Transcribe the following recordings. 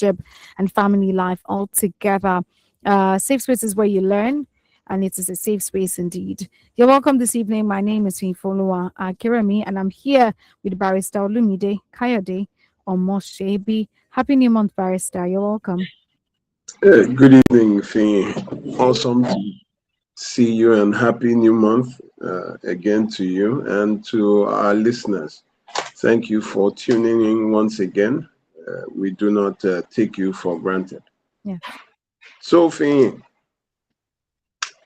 relationship and family life all together. Safe space is where you learn, and it is a safe space indeed. You're welcome this evening. My name is Finfolua Kiremi, and I'm here with Barrister Olumide Kayode Omoshebi. Happy New Month, Barrister. You're welcome. Good evening, Fee. Awesome to see you and happy new month again to you and to our listeners. Thank you for tuning in once again. We do not take you for granted. Yeah. So, Fee,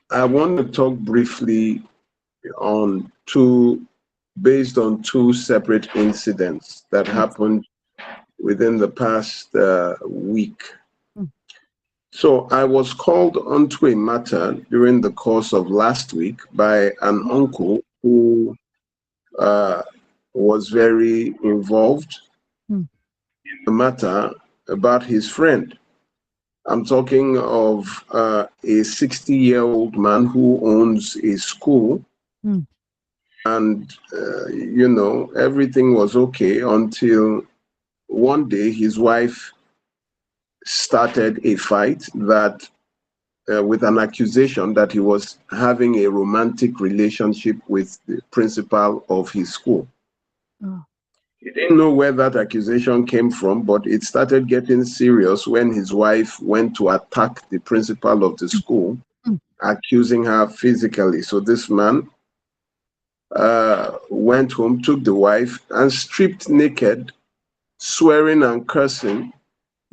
I want to talk briefly based on two separate incidents that happened within the past week. So I was called onto a matter during the course of last week by an uncle who was very involved in the matter about his friend. I'm talking of a 60-year-old man who owns a school. And, everything was okay until one day his wife started a fight with an accusation that he was having a romantic relationship with the principal of his school. He didn't know where that accusation came from, but it started getting serious when his wife went to attack the principal of the school, accusing her physically. So this man went home, took the wife, and stripped naked, swearing and cursing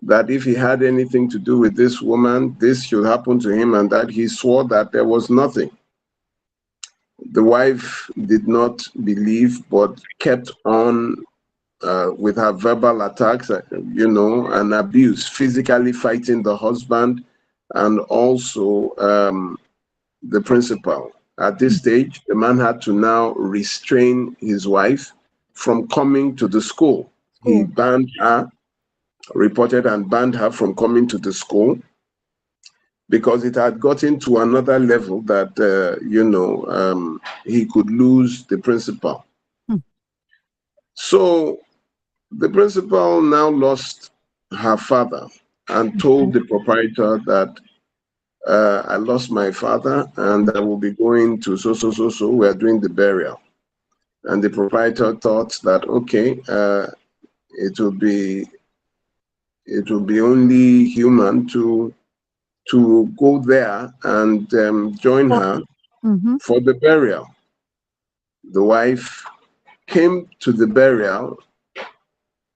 that if he had anything to do with this woman, this should happen to him, and that he swore that there was nothing. The wife did not believe, but kept on with her verbal attacks, and abuse, physically fighting the husband and also the principal. At this stage, the man had to now restrain his wife from coming to the school. He reported and banned her from coming to the school because it had gotten to another level that, he could lose the principal. So the principal now lost her father and told the proprietor that I lost my father and I will be going to so. We're doing the burial. And the proprietor thought that, okay, it will be only human to go there and join her for the burial. The wife came to the burial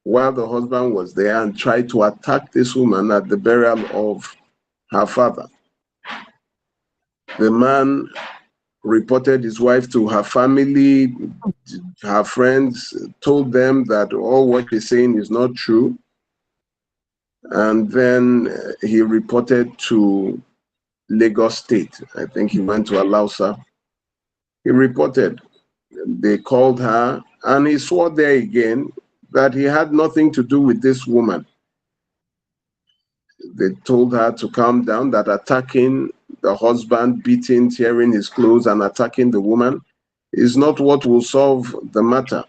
while the husband was there and tried to attack this woman at the burial of her father. The man reported his wife to her family, her friends, told them that all what she's saying is not true. And then he reported to Lagos State. I think he went to Alausa. He reported. They called her and he swore there again that he had nothing to do with this woman. They told her to calm down, that attacking the husband, beating, tearing his clothes, and attacking the woman is not what will solve the matter.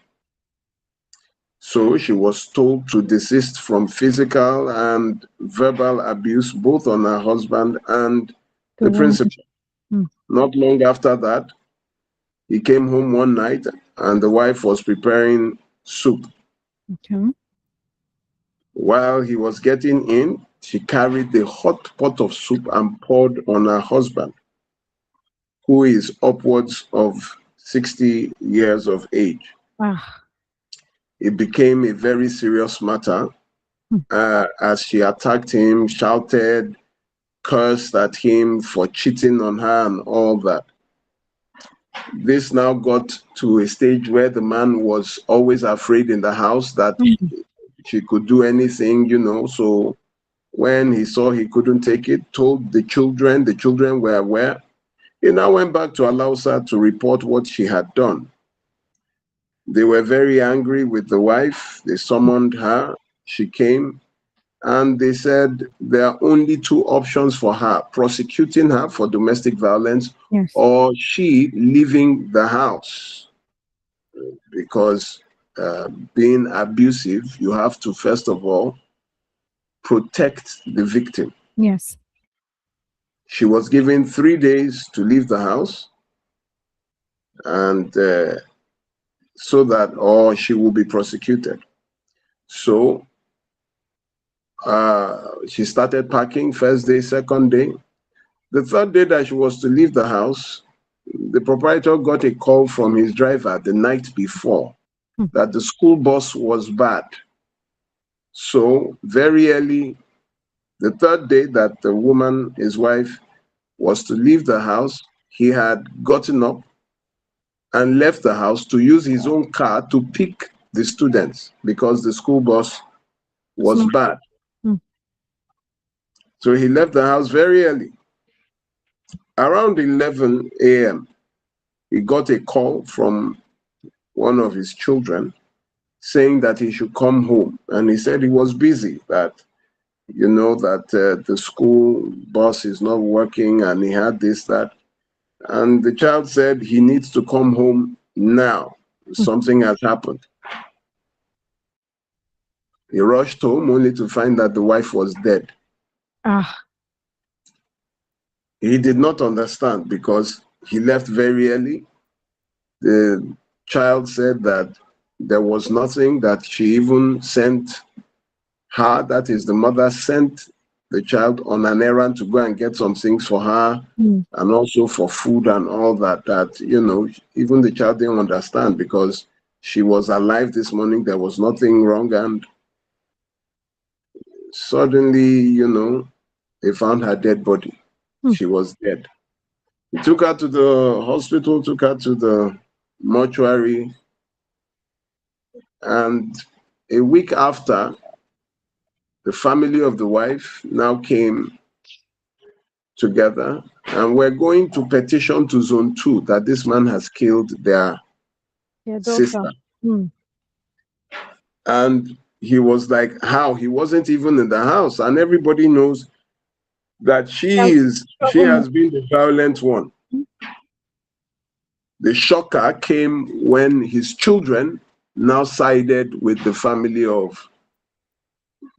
So she was told to desist from physical and verbal abuse, both on her husband and the principal. Not long after that, he came home one night and the wife was preparing soup. While he was getting in, she carried the hot pot of soup and poured on her husband, who is upwards of 60 years of age. It became a very serious matter as she attacked him, shouted, cursed at him for cheating on her and all that. This now got to a stage where the man was always afraid in the house that she could do anything, so when he saw he couldn't take it, told the children were aware. He now went back to Alausa to report what she had done. They were very angry with the wife. They summoned her. She came and they said there are only two options for her: prosecuting her for domestic violence, or she leaving the house. Because being abusive, you have to first of all protect the victim. Yes. She was given 3 days to leave the house, and so that, or she will be prosecuted. So she started packing first day, second day. The third day that she was to leave the house, the proprietor got a call from his driver the night before Hmm. that the school bus was bad. So very early, the third day that the woman, his wife, was to leave the house, he had gotten up and left the house to use his own car to pick the students because the school bus It's was not. bad. Hmm. So he left the house very early. Around 11 a.m., he got a call from one of his children saying that he should come home. And he said he was busy, that, that the school bus is not working and he had this, that. And the child said he needs to come home now. Hmm. Something has happened. He rushed home only to find that the wife was dead. Ah. He did not understand because he left very early. The child said that there was nothing, that she even sent her, that is, the mother sent the child on an errand to go and get some things for her Hmm. and also for food and all that, even the child didn't understand because she was alive this morning, there was nothing wrong, and suddenly, they found her dead body. Hmm. She was dead. He took her to the hospital, took her to the mortuary, and a week after, the family of the wife now came together and we're going to petition to zone 2 that this man has killed their Your daughter. sister. Hmm. And he was like, how? He wasn't even in the house. And everybody knows that Yeah, she trouble. has been the violent one. The shocker came when his children now sided with the family of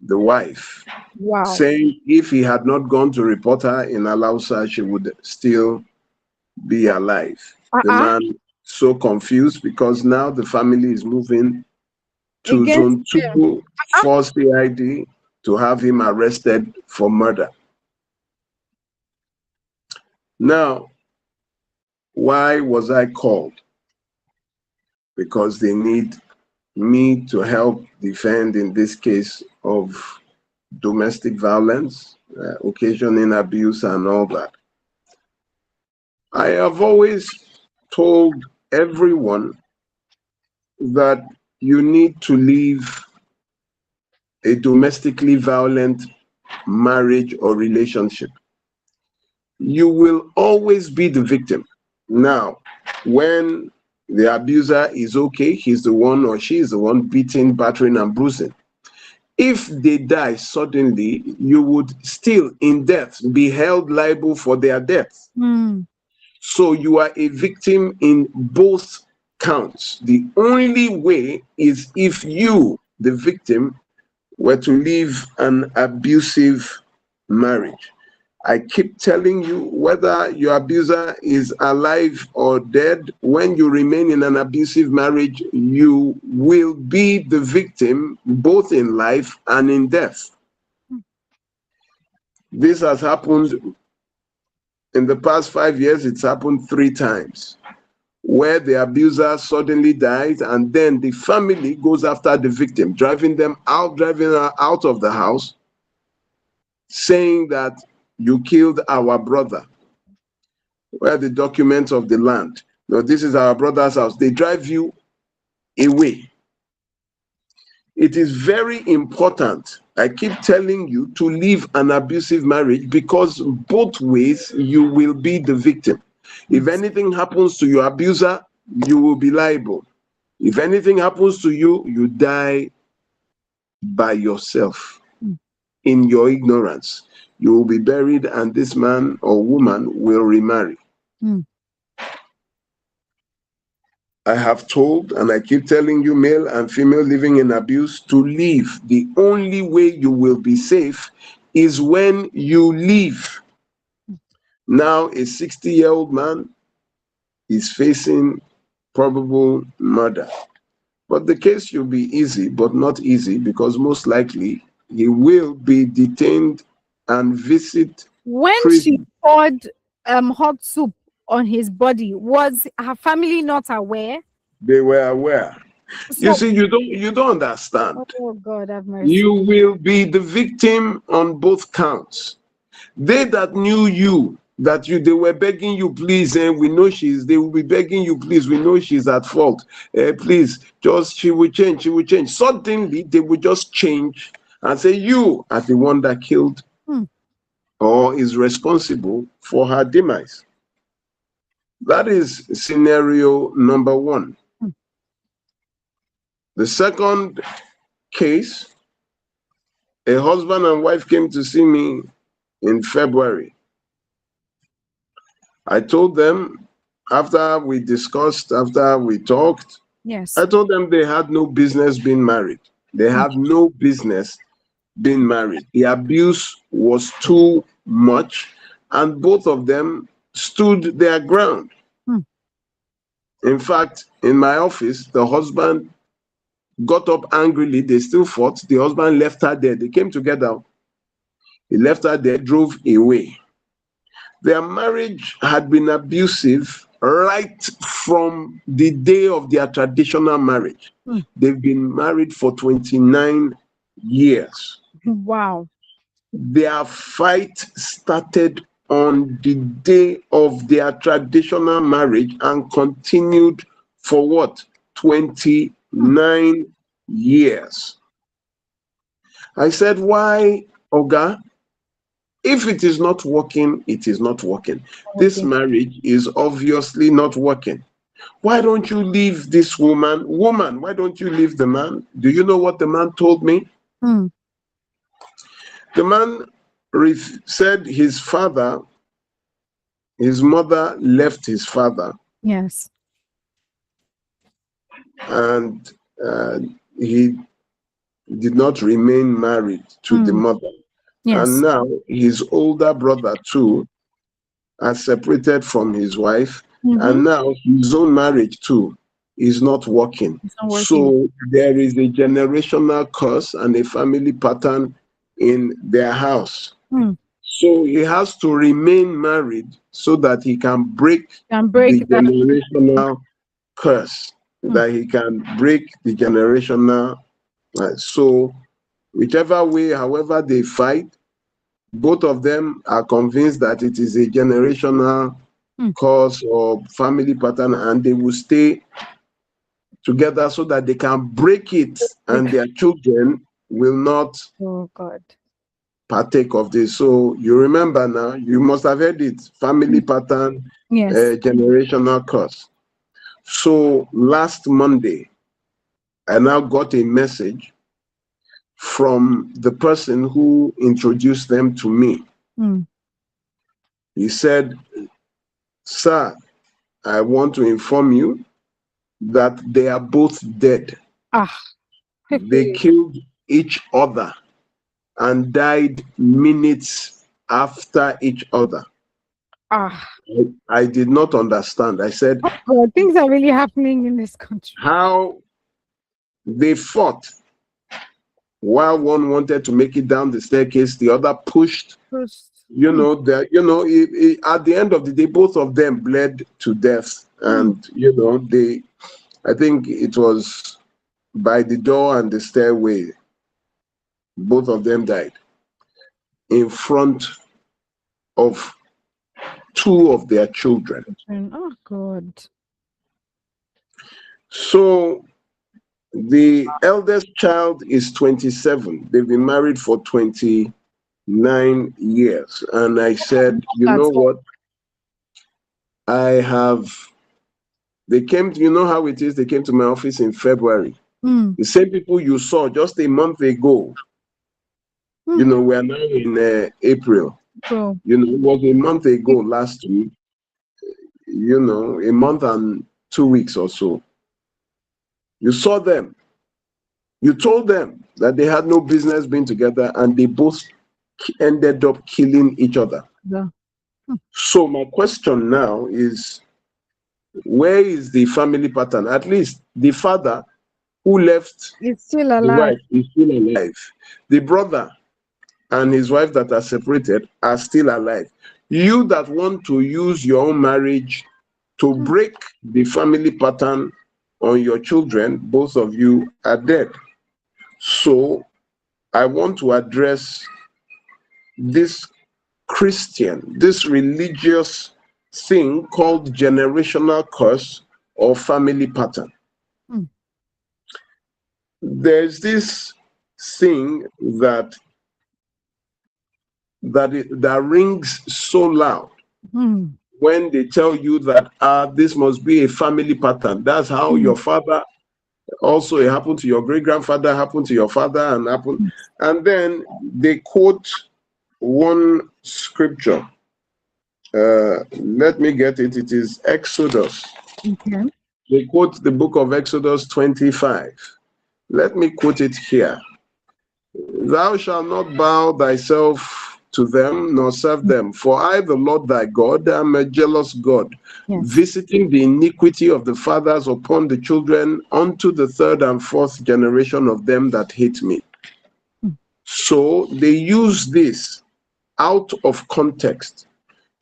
the wife, Wow. saying if he had not gone to report her in Alausa, she would still be alive. The Uh-uh. man so confused because now the family is moving to Against zone them. 2 for CID to have him arrested for murder. Now, why was I called? Because they need me to help defend in this case of domestic violence, occasioning abuse and all that. I have always told everyone that you need to leave a domestically violent marriage or relationship. You will always be the victim. Now, when the abuser is okay, he's the one or she is the one beating, battering, and bruising. If they die suddenly, you would still, in death, be held liable for their death. Hmm. So you are a victim in both counts. The only way is if you, the victim, were to leave an abusive marriage. I keep telling you, whether your abuser is alive or dead, when you remain in an abusive marriage, you will be the victim both in life and in death. This has happened in the past 5 years, it's happened 3 times, where the abuser suddenly dies and then the family goes after the victim, driving her out of the house, saying that you killed our brother. Where are the documents of the land? No, this is our brother's house. They drive you away. It is very important. I keep telling you to leave an abusive marriage because both ways you will be the victim. If Yes. anything happens to your abuser, you will be liable. If anything happens to you, you die by yourself Hmm. in your ignorance. You will be buried, and this man or woman will remarry. Hmm. I have told, and I keep telling you, male and female living in abuse, to leave. The only way you will be safe is when you leave. Now, a 60-year-old man is facing probable murder. But the case should be easy, but not easy, because most likely he will be detained and visit When she prison. poured hot soup on his body, was her family not aware? They were aware. You So, see, you don't understand. oh God, have mercy. You will be the victim on both counts. They that knew you, they were begging you, please, and we know they will be begging you, please, we know she's at fault. Please, she will change, she will change. Suddenly, they will just change and say, you are the one that killed Hmm. or is responsible for her demise. That is scenario number one. Hmm. The second case, a husband and wife came to see me in February. I told them, after we discussed, after we talked, Yes. I told them they had no business being married. They Hmm. had no business being married. The abuse was too much, and both of them stood their ground. Hmm. In fact, in my office, the husband got up angrily. They still fought. The husband left her there. They came together. He left her there, drove away. Their marriage had been abusive right from the day of their traditional marriage. Hmm. They've been married for 29 years. Wow. Their fight started on the day of their traditional marriage and continued for what? 29 years. I said, why, Oga? If it is not working, it is not working. This Okay. marriage is obviously not working. Why don't you leave this woman? Woman, why don't you leave the man? Do you know what the man told me? Hmm. The man said his mother left his father, Yes. and he did not remain married to the Hmm. mother. And Yes. now his older brother too are separated from his wife, Mm-hmm. and now his own marriage too is not working. It's not working. So there is a generational curse and a family pattern in their house. Hmm. So he has to remain married so that he can break Can the break that. generational curse, Hmm. that he can break the generational. So, whichever way, however they fight, both of them are convinced that it is a generational Hmm. cause or family pattern, and they will stay together so that they can break it and their children will not Oh God. partake of this. So you remember now, you must have heard it, family pattern, Yes. generational curse. So last Monday, I now got a message from the person who introduced them to me. Hmm. He said, sir, I want to inform you that they are both dead. Ah. They killed each other and died minutes after each other. Ah. I did not understand. I said, God, things are really happening in this country. how they fought while one wanted to make it down the staircase, the other pushed. First. At the end of the day, both of them bled to death. And, I think it was by the door and the stairway, both of them died in front of two of their children. Oh God. So the eldest child is 27. They've been married for 29 years. And I said, you know That's all. what? They came, you know how it is, they came to my office in February. Hmm. The same people you saw just a month ago, Hmm. we are now in April. So, It was a month ago last week, a month and 2 weeks or so. You saw them. You told them that they had no business being together, and they both ended up killing each other. The, So my question now is, where is the family pattern? At least the father who left it's still the alive. wife is still alive. The brother and his wife that are separated are still alive. You that want to use your own marriage to break the family pattern on your children, both of you are dead. So I want to address this this religious thing called generational curse or family pattern. Mm. There's this thing that rings so loud Mm. when they tell you that this must be a family pattern. That's how Mm. your father, also it happened to your great grandfather, happened to your father, and happened. And then they quote one scripture. Let me get it. It is Exodus. Okay. They quote the book of Exodus 25. Let me quote it here. Thou shalt not bow thyself to them, nor serve them. For I, the Lord thy God, am a jealous God, Yes. visiting the iniquity of the fathers upon the children unto the third and fourth generation of them that hate me. So they use this out of context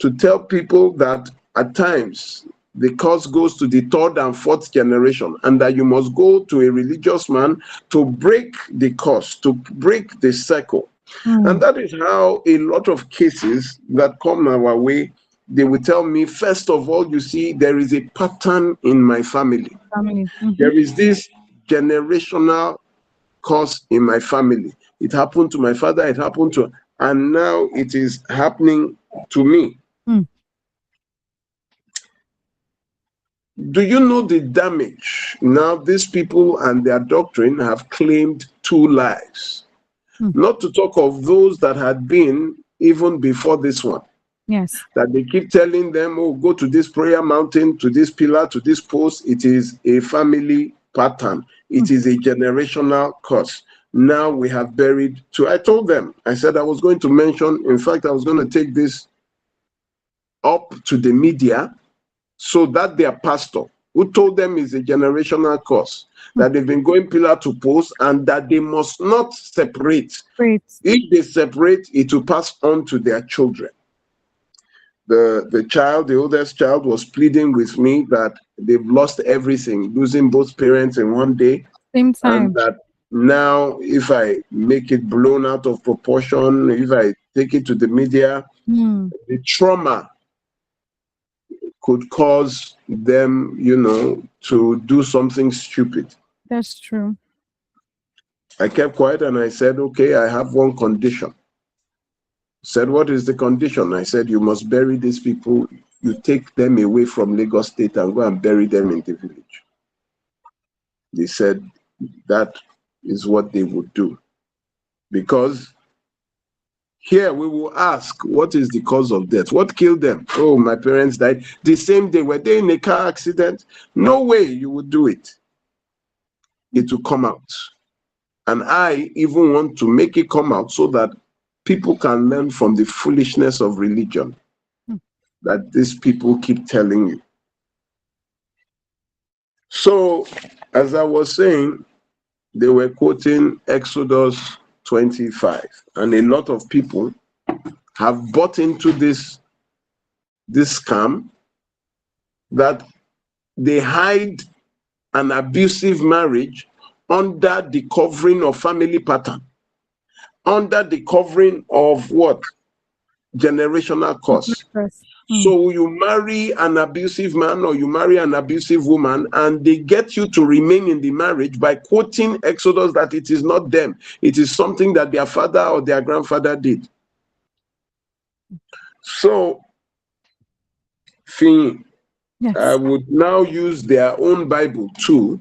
to tell people that at times the curse goes to the third and fourth generation, and that you must go to a religious man to break the curse, to break the cycle. And Mm. that is how a lot of cases that come our way, they will tell me, first of all, you see, there is a pattern in my family. Family. Mm-hmm. There is this generational curse in my family. It happened to my father, it happened to, and now it is happening to me. Mm. Do you know the damage? Now, these people and their doctrine have claimed two lives, Mm. not to talk of those that had been even before this one, Yes. that they keep telling them, oh, go to this prayer mountain, to this pillar, to this post. It is a family pattern, it is a generational curse. Now we have buried two. I told them, I said I was going to mention, in fact, I was going to take this up to the media so that their pastor, who told them is a generational curse, that they've been going pillar to post, and that they must not separate. Great. If they separate, it will pass on to their children. The oldest child, was pleading with me that they've lost everything, losing both parents in one day, Same and time. that now if I make it blown out of proportion, if I take it to the media, Mm. the trauma could cause them, to do something stupid. That's true. I kept quiet and I said, okay, I have one condition. Said, what is the condition? I said, you must bury these people. You take them away from Lagos State and go and bury them in the village. They said that is what they would do. Because here we will ask, what is the cause of death? What killed them? Oh, my parents died the same day. Were they in a car accident? No way you would do it. It will come out. And I even want to make it come out so that people can learn from the foolishness of religion that these people keep telling you. So, as I was saying, they were quoting Exodus 25, and a lot of people have bought into this scam that they hide an abusive marriage under the covering of family pattern, under the covering of what? Generational curse. Yes. Mm. So you marry an abusive man or you marry an abusive woman, and they get you to remain in the marriage by quoting Exodus that it is not them, it is something that their father or their grandfather did. So, Finn, I Yes. would now use their own Bible too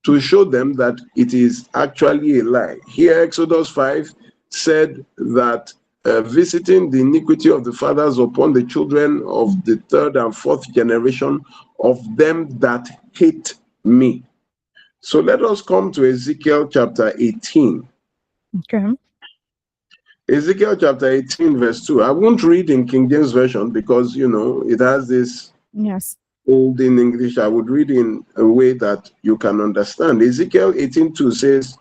to show them that it is actually a lie. Here, Exodus 5 said that visiting the iniquity of the fathers upon the children of the third and fourth generation of them that hate me. So let us come to Ezekiel chapter 18. Okay. Ezekiel chapter 18, verse 2. I won't read in King James Version because, it has this Yes. old in English. I would read in a way that you can understand. Ezekiel 18:2 says,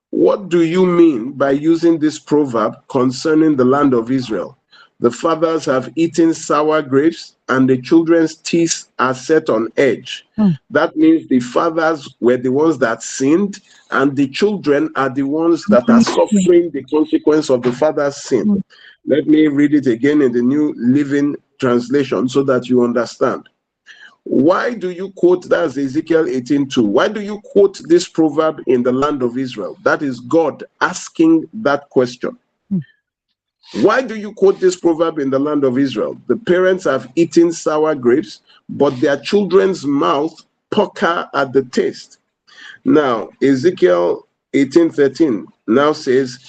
"What do you mean by using this proverb concerning the land of Israel? The fathers have eaten sour grapes, and the children's teeth are set on edge." Mm. That means the fathers were the ones that sinned, and the children are the ones that are Mm. suffering the consequence of the father's sin. Mm. Let me read it again in the New Living Translation so that you understand. Why do you quote, that's Ezekiel 18:2? Why do you quote this proverb in the land of Israel? That is God asking that question. Mm. Why do you quote this proverb in the land of Israel? The parents have eaten sour grapes, but their children's mouth pucker at the taste. Now, Ezekiel 18:13 now says,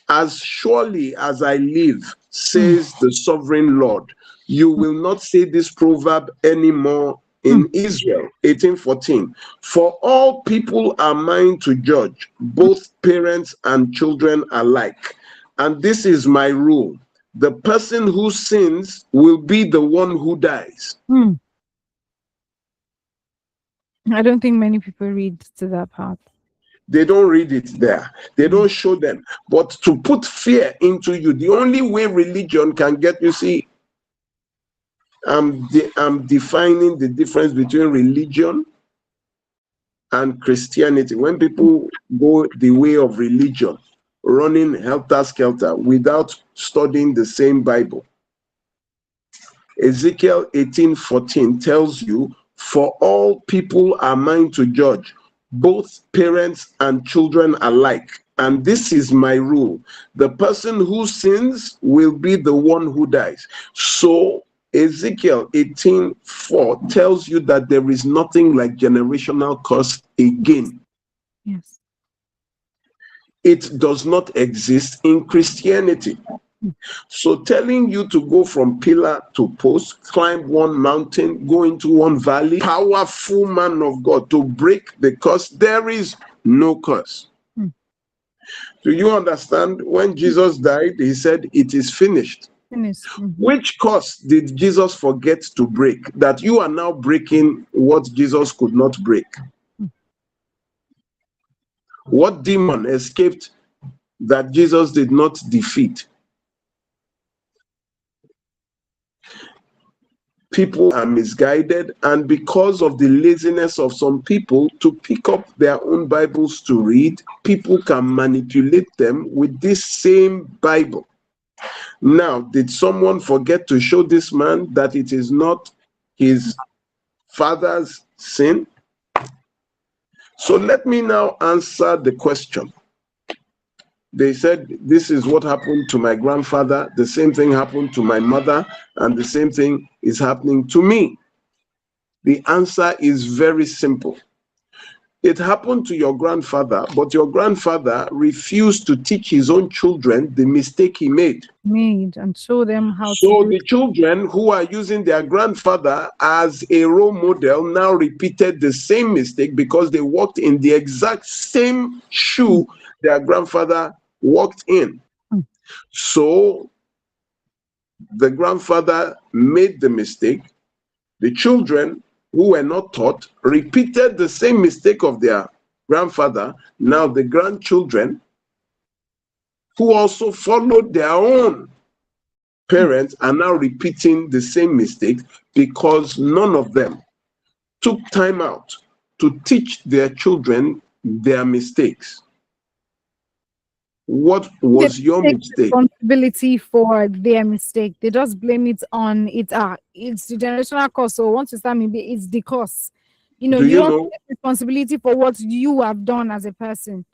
"As surely as I live, says the sovereign Lord, you will not say this proverb anymore in Israel." 18:14, "For all people are mine to judge, both parents and children alike. And this is my rule: the person who sins will be the one who dies." Mm. I don't think many people read to that part. They don't read it there. They don't show them. But to put fear into you, the only way religion can get you, see, I'm defining the difference between religion and Christianity. When people go the way of religion, running helter-skelter without studying the same Bible, Ezekiel 18:14 tells you, "For all people are mine to judge, both parents and children alike. And this is my rule: the person who sins will be the one who dies." So Ezekiel 18:4 tells you that there is nothing like generational curse again. Yes. It does not exist in Christianity. So telling you to go from pillar to post, climb one mountain, go into one valley, powerful man of God, to break the curse, there is no curse. Do you understand? When Jesus died, he said, "It is finished." Finished. Which curse did Jesus forget to break, that you are now breaking what Jesus could not break? What demon escaped that Jesus did not defeat? People are misguided, and because of the laziness of some people to pick up their own Bibles to read, people can manipulate them with this same Bible. Now, did someone forget to show this man that it is not his father's sin? So let me now answer the question. They said, "This is what happened to my grandfather, the same thing happened to my mother, and the same thing is happening to me." The answer is very simple. It happened to your grandfather, but your grandfather refused to teach his own children the mistake he made. Made and show them how to So do the it. children who are using their grandfather as a role model now repeated the same mistake because they walked in the exact same shoe their grandfather walked in. Mm. So the grandfather made the mistake. The children who were not taught repeated the same mistake of their grandfather. Now the grandchildren who also followed their own parents are now repeating the same mistake because none of them took time out to teach their children their mistakes. What They was your take mistake? responsibility for their mistake. They just blame it on it. It's the generational cause. So once you start, maybe it's the cause. Do You you don't know, take responsibility for what you have done as a person.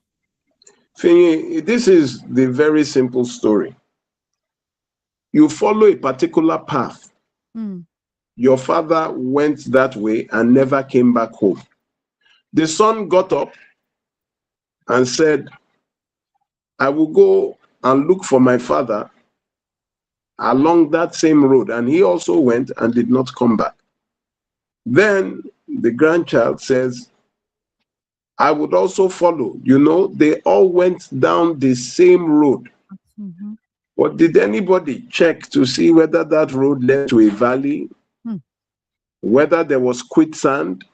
Finny, this is the very simple story. You follow a particular path. Mm. Your father went that way and never came back home. The son got up and said, "I will go and look for my father along that same road." And he also went and did not come back. Then the grandchild says, I would also follow. You know, they all went down the same road. Mm-hmm. But did anybody check to see whether that road led to a valley, Hmm. whether there was quicksand,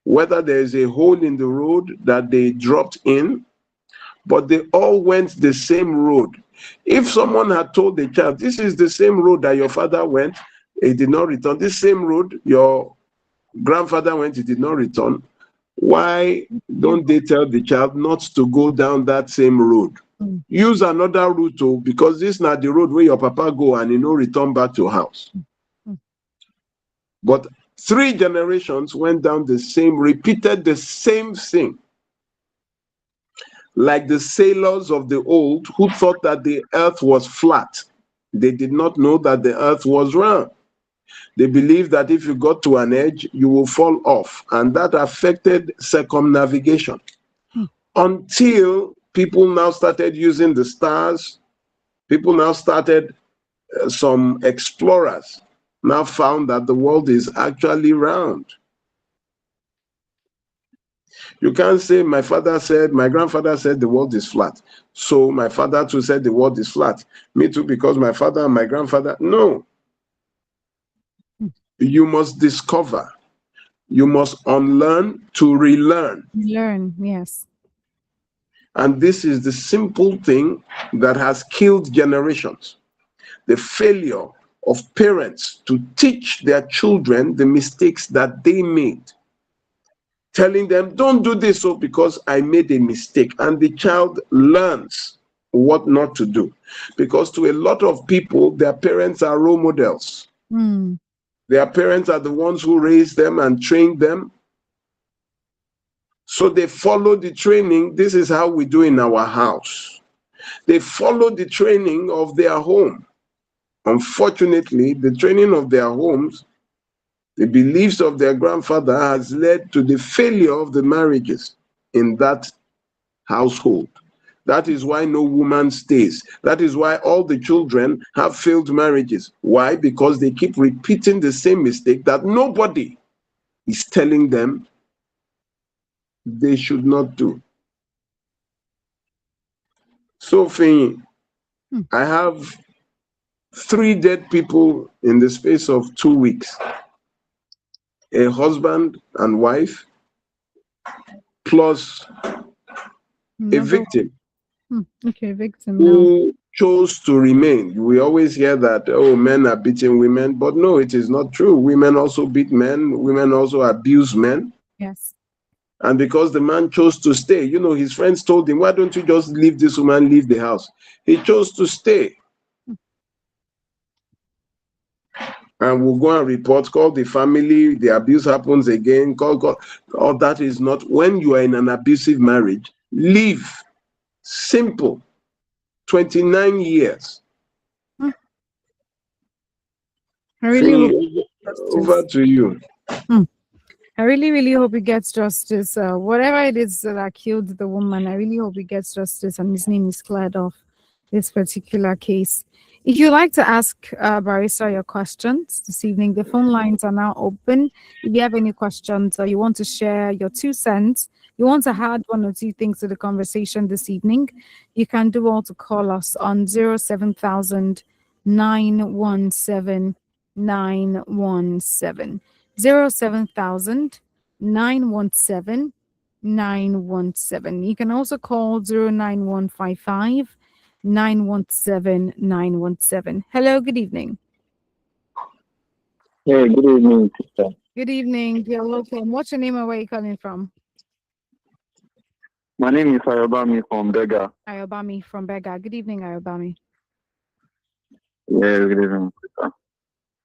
whether there is a hole in the road that they dropped in? But they all went the same road. If someone had told the child, this is the same road that your father went, he did not return, this same road your grandfather went, he did not return, why Yeah. don't they tell the child not to go down that same road? Mm. Use another route too, because this is not the road where your papa go and you know return back to house. Mm. But 3 generations went down the same, repeated the same thing. Like the sailors of the old who thought that the earth was flat. They did not know that the earth was round. They believed that if you got to an edge, you will fall off. And that affected circumnavigation. Mm. Until people now started using the stars, people now started, some explorers now found that the world is actually round. You can't say my father said, my grandfather said the world is flat. So my father too said the world is flat. Me too, because my father and my grandfather. No, Mm. you must discover. You must unlearn to relearn. Learn, yes. And this is the simple thing that has killed generations. The failure of parents to teach their children the mistakes that they made. Telling them, don't do this so because I made a mistake. And the child learns what not to do. Because to a lot of people, their parents are role models. Mm. Their parents are the ones who raised them and trained them. So they follow the training. This is how we do in our house. They follow the training of their home. Unfortunately, the training of their homes, the beliefs of their grandfather has led to the failure of the marriages in that household. That is why no woman stays. That is why all the children have failed marriages. Why? Because they keep repeating the same mistake that nobody is telling them they should not do. So, Finn, Hmm. I have 3 dead people in the space of 2 weeks: a husband and wife, plus a Another victim one. Okay, victim now. who chose to remain. We always hear that, oh, men are beating women, but no, it is not true. Women also beat men, women also abuse men. Yes. And because the man chose to stay, you know, his friends told him, why don't you just leave this woman, leave the house? He chose to stay. And we'll go and report, call the family, the abuse happens again, call. All that is not, when you are in an abusive marriage, leave. Simple. 29 years. Hmm. I really hope Fini, over justice. to you. Hmm. I really, really hope he gets justice. Whatever it is that killed the woman, I really hope he gets justice and his name is cleared off this particular case. If you'd like to ask Barrister your questions this evening, the phone lines are now open. If you have any questions or you want to share your 2 cents, you want to add 1 or 2 things to the conversation this evening, you can do all to call us on 07000 917 917. 07000 917 917. You can also call 09155 917 917. Hello, good evening. Hey, good evening, sister. Good evening, you're welcome. What's your name and where are you calling from? My name is Ayobami from Bega. Ayobami from Bega. Good evening, Ayobami. Yeah, good evening, sister.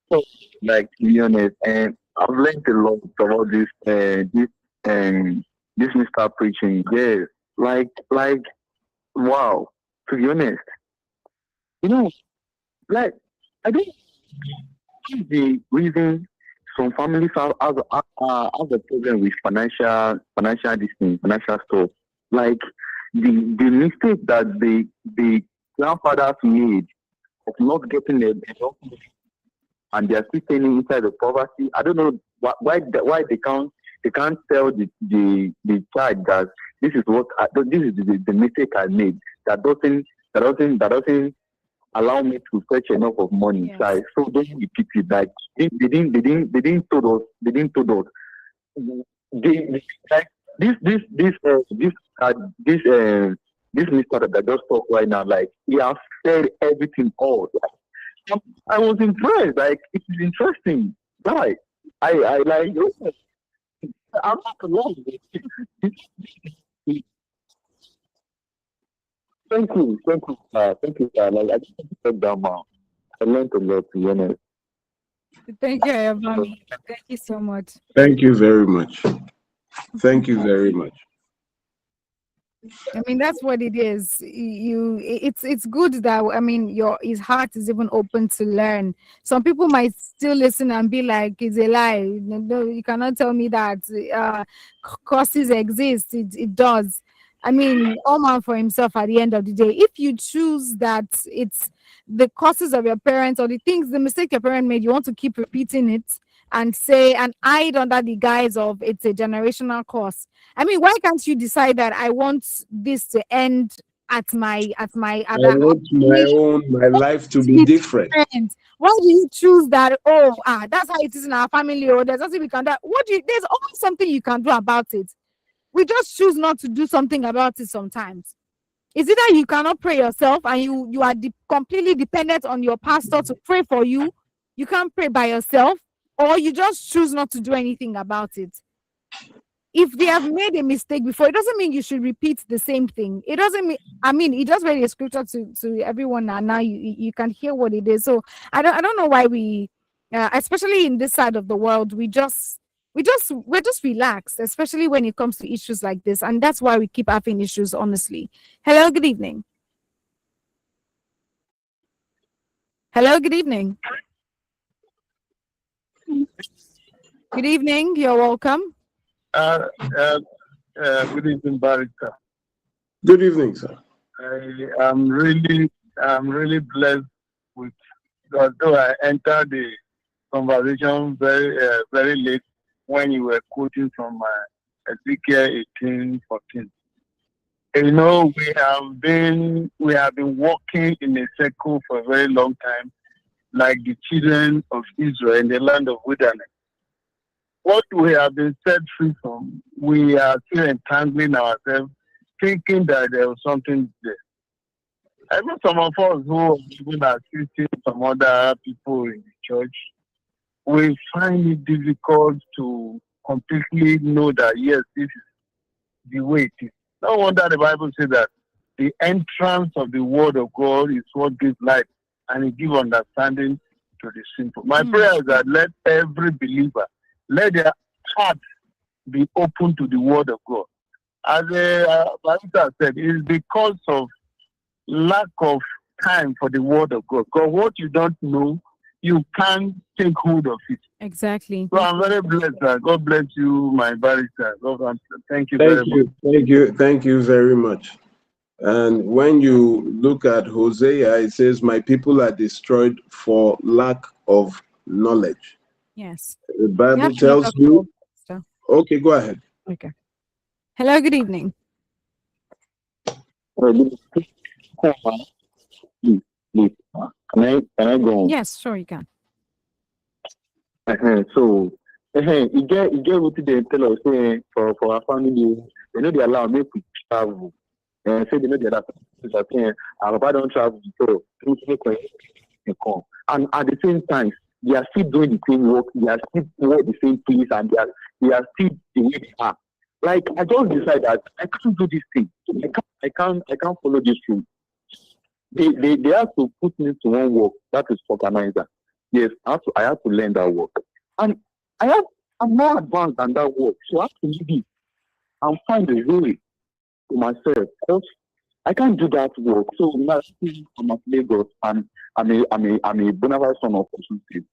So, like, to be honest, and I've learned a lot about this Mr. Preaching. Yeah, like, wow. To be honest, you know, like, I think the reason some families have a problem with financial this thing, financial stuff. Like, the mistake that the grandfathers made of not getting a and they are still staying inside the poverty. I don't know why they can't they can't tell the child that this is this is the mistake I made. That doesn't allow me to fetch enough of money. Yes. So don't repeat it. Like they didn't told us. They didn't told us. They like this this this Mr. that just talk right now. Like he has said everything all. I was impressed. Like it is interesting. Guy, I like. I'm not alone. Thank you, sir. Like I just said that man. I learned a lot, to be honest. Thank you, Ayabami. Thank you so much. Thank you very much. Thank you very much. I mean, that's what it is. It's good that, I mean, his heart is even open to learn. Some people might still listen and be like, "It's a lie. No, you cannot tell me that courses exist. It does." I mean, all man for himself at the end of the day. If you choose that it's the causes of your parents or the things, the mistake your parent made, you want to keep repeating it and say and hide under the guise of it's a generational curse. I mean, why can't you decide that I want this to end at my I at that want my life to be different. different? Why do you choose that? Oh, that's how it is in our family, or there's nothing we can do. There's always something you can do about it. We just choose not to do something about it sometimes. Is it that you cannot pray yourself and you are completely dependent on your pastor to pray for you? You can't pray by yourself, or you just choose not to do anything about it. If they have made a mistake before, it doesn't mean you should repeat the same thing. It doesn't mean, I mean, it just read a scripture to everyone, and now you can hear what it is. So I don't know why we, especially in this side of the world, we're just relaxed, especially when it comes to issues like this, and that's why we keep having issues. Honestly. Hello, good evening. Hello, good evening. Good evening. You're welcome. Good evening, Barrister. Good evening, sir. I'm really blessed with, although I entered the conversation very late when you were quoting from Ezekiel 18:14. You know, we have been walking in a circle for a very long time, like the children of Israel in the land of wilderness. What we have been set free from, we are still entangling ourselves, thinking that there was something there. I know some of us who even assisting some other people in the church, we find it difficult to completely know that, yes, this is the way it is. No wonder the Bible says that the entrance of the word of God is what gives light and it gives understanding to the simple. My prayer is that let every believer, let their heart be open to the word of God. As Pastor said, it is because of lack of time for the word of God. Because what you don't know, you can't take hold of it. Exactly. So I'm very blessed. God bless you, my barrister. Thank you very much. Thank you very much. And when you look at Hosea, it says, "My people are destroyed for lack of knowledge." Yes. The Bible tells you. Okay, go ahead. Okay. Hello, good evening. Please, can I go on? Yes, sure you can. So, you get what they tell us for our family. They know they allow me to travel. And say they know the other people are saying, "Our papa don't travel, so they come." And at the same time, they are still doing the same work. They are still at the same place, and they are still the way they are. Like I just decided that I can't do this thing. I can't follow this rule. They have to put me to one work, that is organizer. Yes, I have to learn that work. And I'm more advanced than that work. So I have to leave it and find a way to myself. Because I can't do that work. So now I'm at Lagos and I'm a bona fide son of Osun State.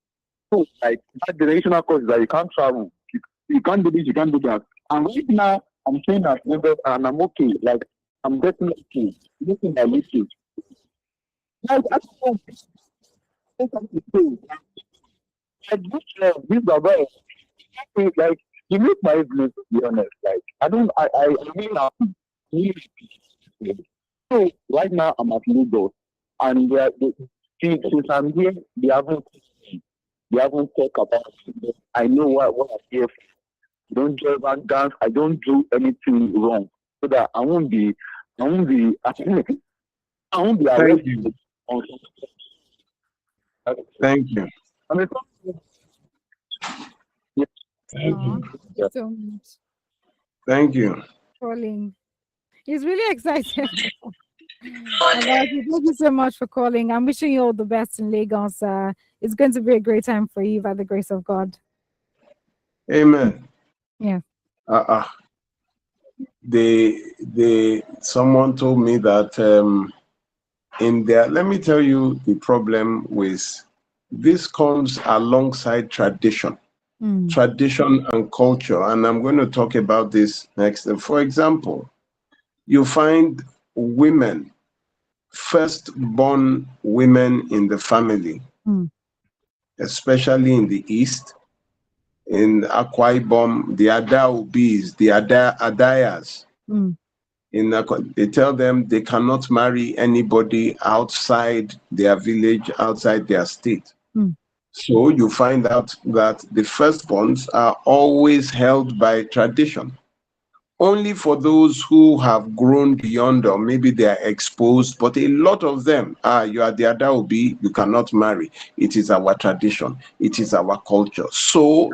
So like that generational cause that you can't travel. You can't do this, you can't do that. And right now I'm saying that Lagos and I'm okay. Like I'm getting okay. Looking at little. Like I don't want to say something. Like this Baba, like You make my evening, to be honest. Like, I mean, I'm really peaceful. So, right now, I'm at Lagos, and since I'm here, they haven't talked about it. I know what I'm here for. I don't drive and dance. I don't do anything wrong, so that I won't be, I won't be Thank arrested. you. Thank you. I mean, Thank Oh, you. thank you so much, Thank you. calling. He's really excited about it. Thank you so much for calling. I'm wishing you all the best in Lagos. It's going to be a great time for you by the grace of God. Amen. Yeah. Uh-uh. Someone told me that in there, let me tell you the problem with this comes alongside tradition. Mm. Tradition and culture, and I'm going to talk about this next. For example, you find women, first-born women in the family, Mm. especially in the East, in Akwa Ibom, the Adaobis, the Adayas. Mm. They tell them they cannot marry anybody outside their village, outside their state. Mm. So you find out that the firstborns are always held by tradition. Only for those who have grown beyond, or maybe they are exposed, but a lot of them, you are the Adaobi, you cannot marry. It is our tradition, it is our culture. So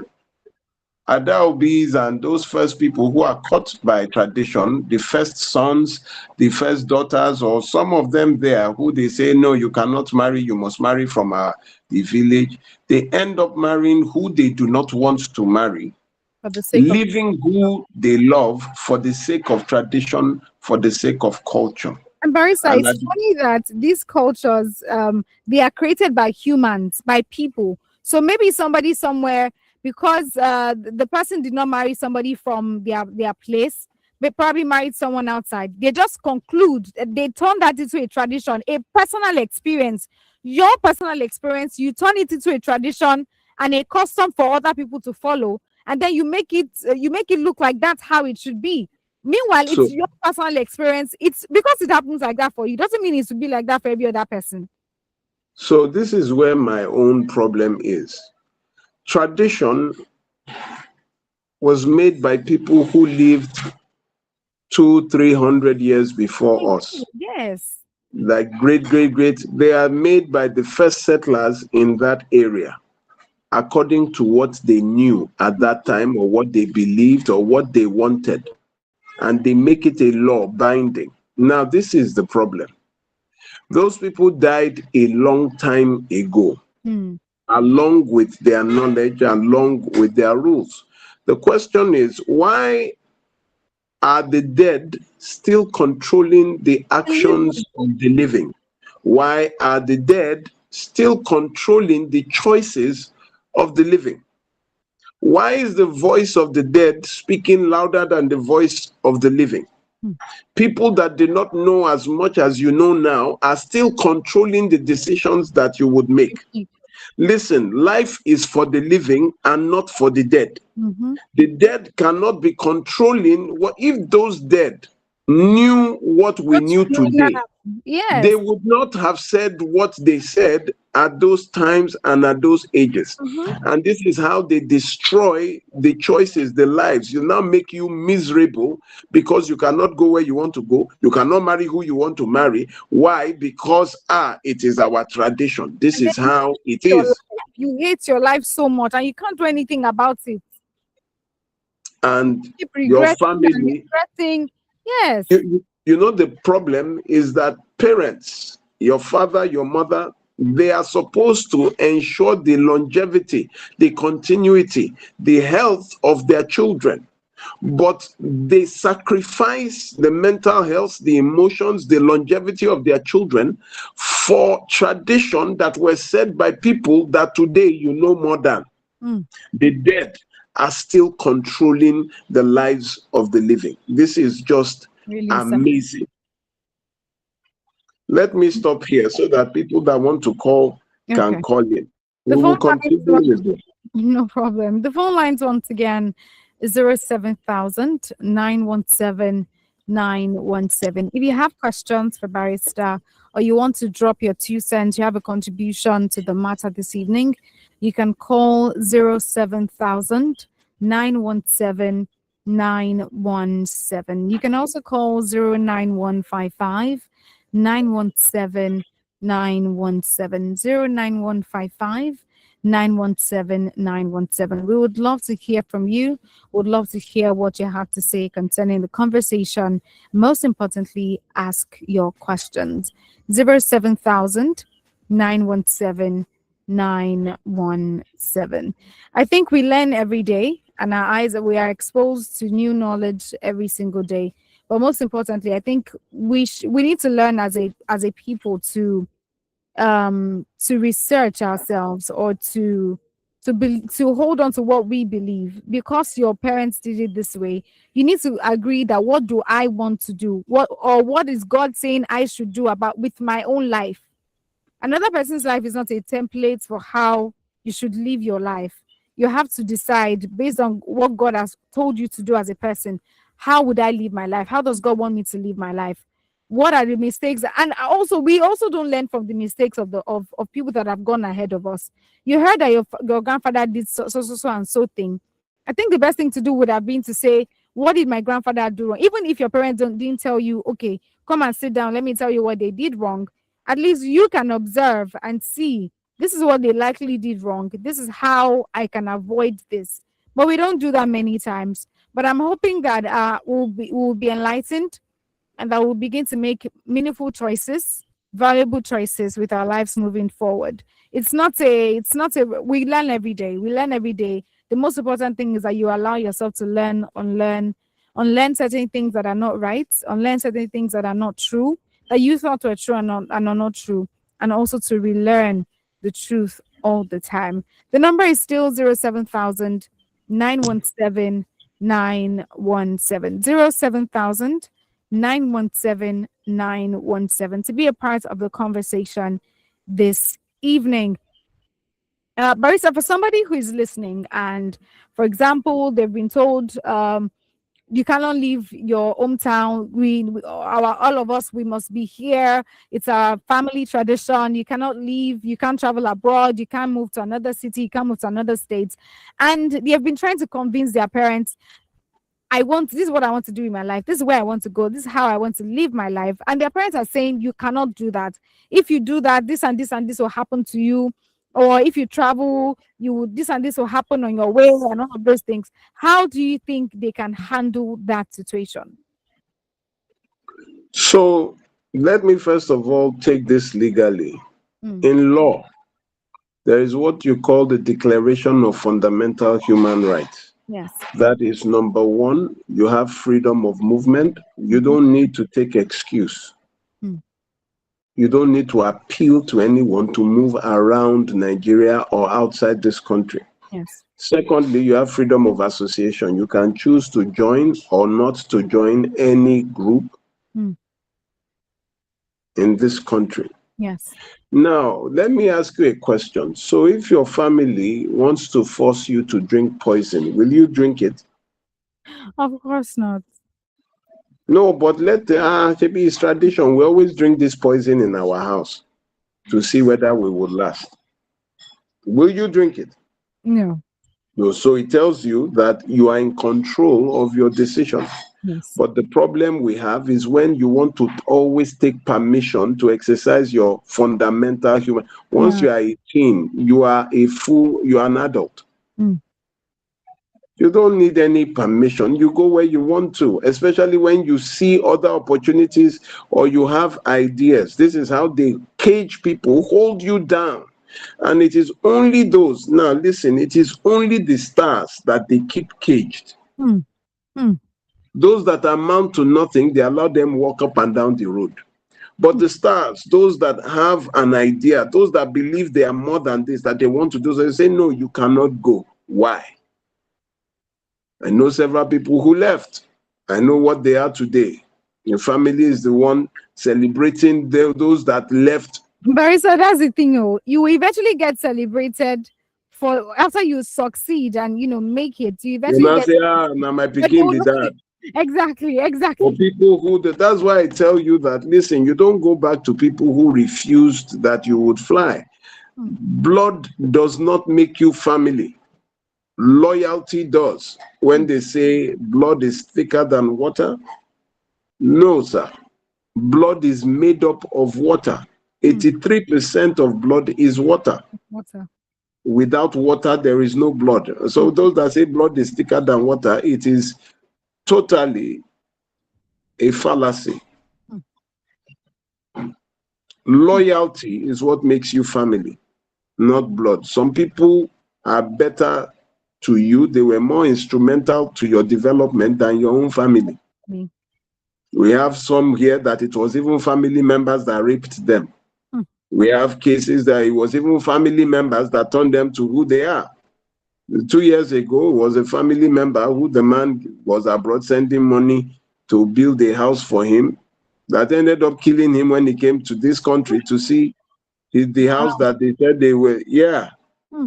Adaobis and those first people who are caught by tradition, the first sons, the first daughters, or some of them there who they say, no, you cannot marry, you must marry from the village. They end up marrying who they do not want to marry, For the sake of leaving who they love for the sake of tradition, for the sake of culture. And Barisa, And it's funny that these cultures, they are created by humans, by people. So maybe somebody somewhere, because the person did not marry somebody from their place, they probably married someone outside. They just conclude, they turn that into a tradition, a personal experience. Your personal experience, you turn it into a tradition and a custom for other people to follow, and then you make it look like that's how it should be. Meanwhile, it's so, your personal experience. It's because it happens like that for you. Doesn't mean it should be like that for every other person. so this is where my own problem is. Tradition was made by people who lived 200-300 years before us. Yes. Like great, they are made by the first settlers in that area, according to what they knew at that time, or what they believed, or what they wanted. And they make it a law binding. Now, this is the problem. Those people died a long time ago, Hmm. along with their knowledge, along with their rules. The question is, why are the dead still controlling the actions of the living? Why are the dead still controlling the choices of the living? Why is the voice of the dead speaking louder than the voice of the living? People that did not know as much as you know now are still controlling the decisions that you would make. Listen, life is for the living and not for the dead. Mm-hmm. The dead cannot be controlling what if those dead knew what we What knew you know now. today. They Yes. would not have said what they said at those times and at those ages. Mm-hmm. And this is how they destroy the choices, the lives. You now make you miserable because you cannot go where you want to go. You cannot marry who you want to marry. Why? Because it is our tradition. This And then is how it your life, is. you hate your life so much and you can't do anything about it. And Keep your regretting and family, regretting. Yes. you know, the problem is that parents, your father, your mother, they are supposed to ensure the longevity, the continuity, the health of their children. But they sacrifice the mental health, the emotions, the longevity of their children for tradition that were said by people that today you know more than. Mm. The dead are still controlling the lives of the living. This is just Really sad. amazing. Let me stop here so that people that want to call can Okay. call in. The We phone will continue lines, with it. no problem. The phone lines once again 07000 If you have questions for Barrister or you want to drop your 2 cents, you have a contribution to the matter this evening, you can call 07000 You can also call 09155 917 917 09155 917 917. We would love to hear from you. Would love to hear what you have to say concerning the conversation. Most importantly, ask your questions. 07000 917 917. I think we learn every day, and our eyes we are exposed to new knowledge every single day. But most importantly, I think we need to learn as a people to research ourselves or to hold on to what we believe. Because your parents did it this way, you need to agree that what do I want to do, what is God saying I should do about with my own life. Another person's life is not a template for how you should live your life. You have to decide based on what God has told you to do as a person. How would I live my life? How does God want me to live my life? What are the mistakes? And also, we also don't learn from the mistakes of people that have gone ahead of us. You heard that your grandfather did so and so thing. I think the best thing to do would have been to say, what did my grandfather do wrong? Even if your parents didn't tell you, okay, come and sit down, let me tell you what they did wrong. At least you can observe and see, this is what they likely did wrong. This is how I can avoid this. But we don't do that many times. But I'm hoping that we'll be enlightened and that we'll begin to make meaningful choices, valuable choices with our lives moving forward. We learn every day. We learn every day. The most important thing is that you allow yourself to unlearn certain things that are not right, unlearn certain things that are not true, that you thought were true and are not true, and also to relearn the truth all the time. The number is still 07000 917 917 07000 917 917 to be a part of the conversation this evening. Barista, for somebody who is listening and, for example, they've been told you cannot leave your hometown. All of us, we must be here. It's a family tradition. You cannot leave. You can't travel abroad. You can't move to another city. You can't move to another state. And they have been trying to convince their parents, this is what I want to do in my life. This is where I want to go. This is how I want to live my life. And their parents are saying, you cannot do that. If you do that, this and this and this will happen to you. Or if you travel, this and this will happen on your way and all of those things. How do you think they can handle that situation? So let me first of all take this legally. In law, there is what you call the Declaration of Fundamental Human Rights. Yes. That is number one. You have freedom of movement. You don't need to take excuse. You don't need to appeal to anyone to move around Nigeria or outside this country. Yes. Secondly, you have freedom of association. You can choose to join or not to join any group in this country. Yes. Now, let me ask you a question. So if your family wants to force you to drink poison, will you drink it? Of course not. No, but maybe it's tradition. We always drink this poison in our house to see whether we will last. Will you drink it? No. No. So it tells you that you are in control of your decision. Yes. But the problem we have is when you want to always take permission to exercise your fundamental human. Once you are 18, you are an adult. You don't need any permission. You go where you want to, especially when you see other opportunities or you have ideas. This is how they cage people, hold you down. And it is only those, now listen, it is only the stars that they keep caged. Those that amount to nothing, they allow them walk up and down the road. But the stars, those that have an idea, those that believe they are more than this, that they want to do, so they say, no, you cannot go. Why? I know several people who left. I know what they are today. Your family is the one celebrating those that left. Barrister, that's the thing. You eventually get celebrated for after you succeed and make it, you You eventually now get say, ah, now my but they picking will be look that. exactly, For exactly. people who, that's why I tell you that, listen, you don't go back to people who refused that you would fly. Hmm. Blood does not make you family. Loyalty does. When they say blood is thicker than water, no, sir. Blood is made up of water. Hmm. 83% of blood is water. Water. Without water, there is no blood. So those that say blood is thicker than water, it is totally a fallacy. Hmm. Loyalty is what makes you family, not blood. Some people are better to you. They were more instrumental to your development than your own family. Me. We have some here that it was even family members that raped them. Hmm. We have cases that it was even family members that turned them to who they are. 2 years ago, it was a family member who the man was abroad sending money to build a house for him that ended up killing him when he came to this country to see the house that they said they were. Yeah. Hmm.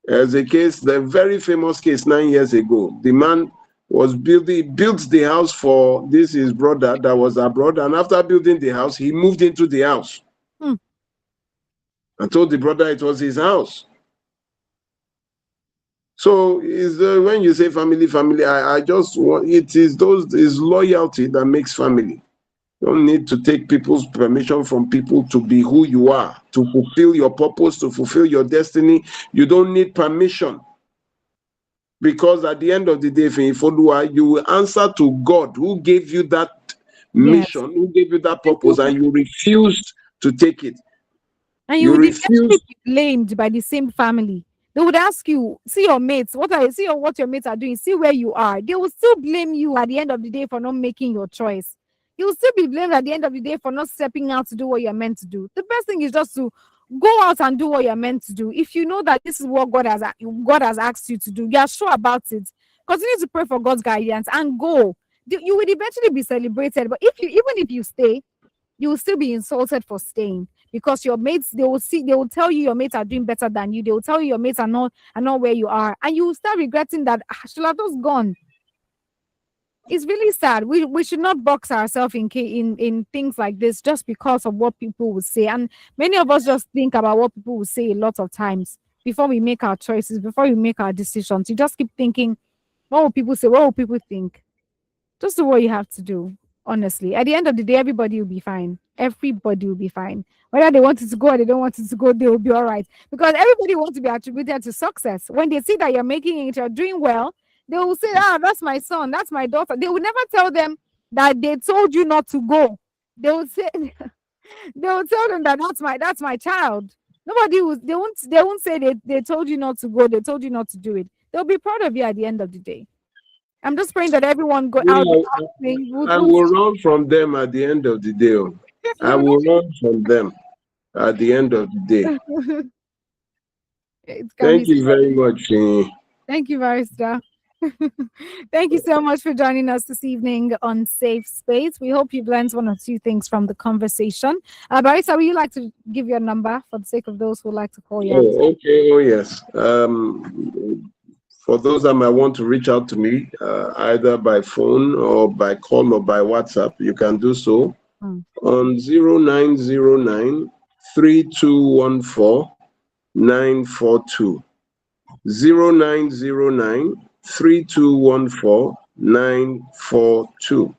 There's a case, the very famous case 9 years ago. The man was building, built the house for this his brother that was abroad, and after building the house, he moved into the house Hmm. and told the brother it was his house. So is when you say family, I just want it is loyalty that makes family. You don't need to take people's permission from people to be who you are, to fulfill your purpose, to fulfill your destiny. You don't need permission. Because at the end of the day, Folua, you will answer to God who gave you that Yes. mission, who gave you that And you purpose, and you refused to take it. and you You would eventually refused. be blamed by the same family. They would ask you, see your mates, what your mates are doing, see where you are. They will still blame you at the end of the day for not making your choice. You will still be blamed at the end of the day for not stepping out to do what you're meant to do. The best thing is just to go out and do what you're meant to do. If you know that this is what God has asked you to do, you are sure about it. Continue to pray for God's guidance and go. You will eventually be celebrated. But even if you stay, you will still be insulted for staying because your mates they will tell you your mates are doing better than you. They will tell you your mates are not where you are, and you will start regretting that I should have just gone. It's really sad. We should not box ourselves in things like this just because of what people will say. And many of us just think about what people will say a lot of times before we make our choices, before we make our decisions. You just keep thinking, what will people say? What will people think? Just do what you have to do. Honestly, at the end of the day, everybody will be fine. Everybody will be fine. Whether they want it to go or they don't want it to go, they will be all right. Because everybody wants to be attributed to success. When they see that you're making it, you're doing well, they will say, "Ah, that's my son, that's my daughter." They will never tell them that they told you not to go. They will say, they will tell them that that's my child. Nobody will. They won't say they told you not to go. They told you not to do it. They'll be proud of you at the end of the day. I'm just praying that everyone go out Yeah, there I will run from them at the end of the day. I you will run from them at the end of the day. know, it can be Thank you said. very much. Thank you, Barrister. Thank you so much for joining us this evening on Safe Space. We hope you've learned one or two things from the conversation. Barrister, would you like to give your number for the sake of those who like to call you out? Oh, okay. Oh, yes. For those that might want to reach out to me, either by phone or by call or by WhatsApp, you can do so Mm. on 0909 3214 942. 0909 3214 942.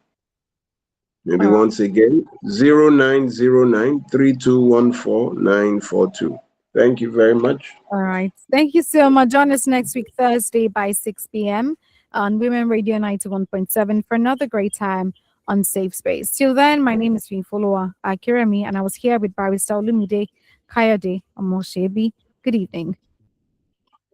Maybe All right. once again, 0909 3214 942. Thank you very much. All right. Thank you so much. Join us next week, Thursday by 6 p.m. on Women Radio 91.7 for another great time on Safe Space. Till then, my name is Follower Akirami, and I was here with Barrister Olumide Kayode Omoshebi. Good evening.